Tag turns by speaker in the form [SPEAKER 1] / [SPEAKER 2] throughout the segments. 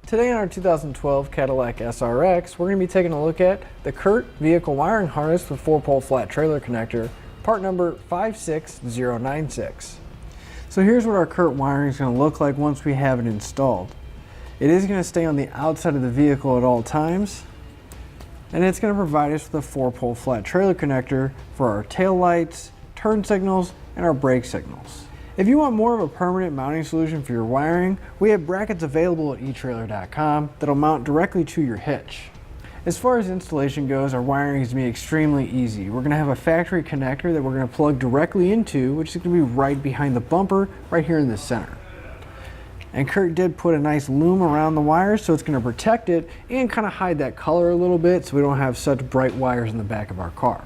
[SPEAKER 1] Today on our 2012 Cadillac SRX, we're going to be taking a look at the Curt vehicle wiring harness with 4-pole flat trailer connector, part number 56096. So here's what our Curt wiring is going to look like once we have it installed. It is going to stay on the outside of the vehicle at all times, and it's going to provide us with a 4-pole flat trailer connector for our tail lights, turn signals, and our brake signals. If you want more of a permanent mounting solution for your wiring, we have brackets available at etrailer.com that'll mount directly to your hitch. As far as installation goes, our wiring is going to be extremely easy. We're going to have a factory connector that we're going to plug directly into, which is going to be right behind the bumper, right here in the center. And Curt did put a nice loom around the wires, so it's going to protect it and kind of hide that color a little bit so we don't have such bright wires in the back of our car.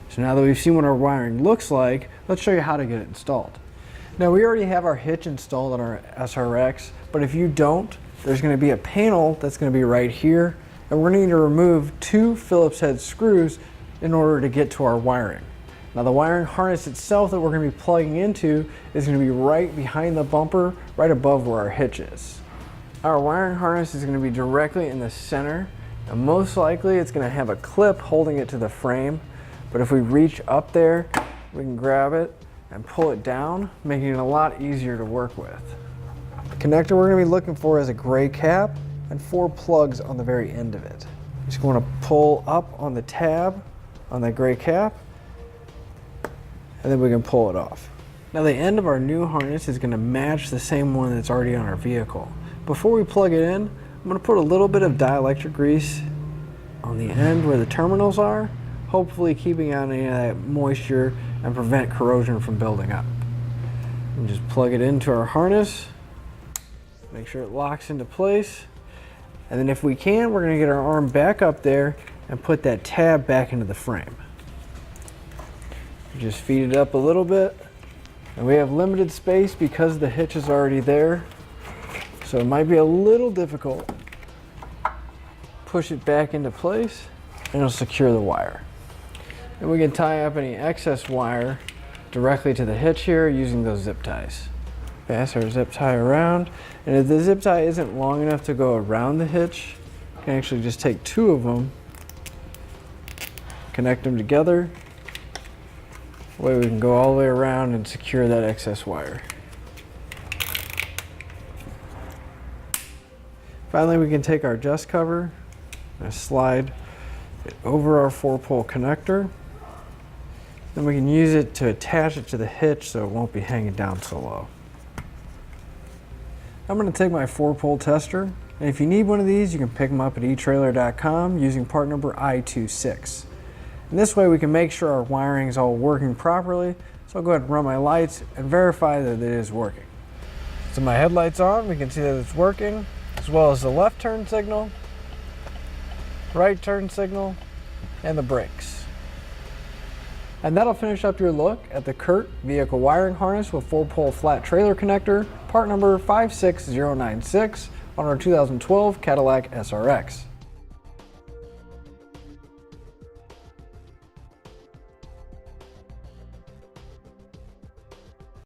[SPEAKER 1] So now that we've seen what our wiring looks like, let's show you how to get it installed. Now we already have our hitch installed on our SRX, but if you don't, there's going to be a panel that's going to be right here, and we're going to need to remove 2 Phillips head screws in order to get to our wiring. Now the wiring harness itself that we're going to be plugging into is going to be right behind the bumper, right above where our hitch is. Our wiring harness is going to be directly in the center, and most likely it's going to have a clip holding it to the frame, but if we reach up there, we can grab it and pull it down, making it a lot easier to work with. The connector we're going to be looking for is a gray cap and 4 plugs on the very end of it. Just going to pull up on the tab on that gray cap, and then we can pull it off. Now the end of our new harness is going to match the same one that's already on our vehicle. Before we plug it in, I'm going to put a little bit of dielectric grease on the end where the terminals are, hopefully keeping out any of that moisture and prevent corrosion from building up. And just plug it into our harness, make sure it locks into place, and then if we can, we're going to get our arm back up there and put that tab back into the frame. Just feed it up a little bit, and we have limited space because the hitch is already there, so it might be a little difficult. Push it back into place and it'll secure the wire. And we can tie up any excess wire directly to the hitch here using those zip ties. Pass our zip tie around, and if the zip tie isn't long enough to go around the hitch, you can actually just take 2 of them, connect them together. That way we can go all the way around and secure that excess wire. Finally, we can take our dust cover and slide it over our 4-pole connector. Then we can use it to attach it to the hitch so it won't be hanging down so low. I'm going to take my 4-pole tester, and if you need one of these, you can pick them up at etrailer.com using part number I26. And this way we can make sure our wiring is all working properly, so I'll go ahead and run my lights and verify that it is working. So my headlight's on, we can see that it's working, as well as the left turn signal, right turn signal, and the brakes. And that'll finish up your look at the Curt vehicle wiring harness with 4-pole flat trailer connector, part number 56096 on our 2012 Cadillac SRX.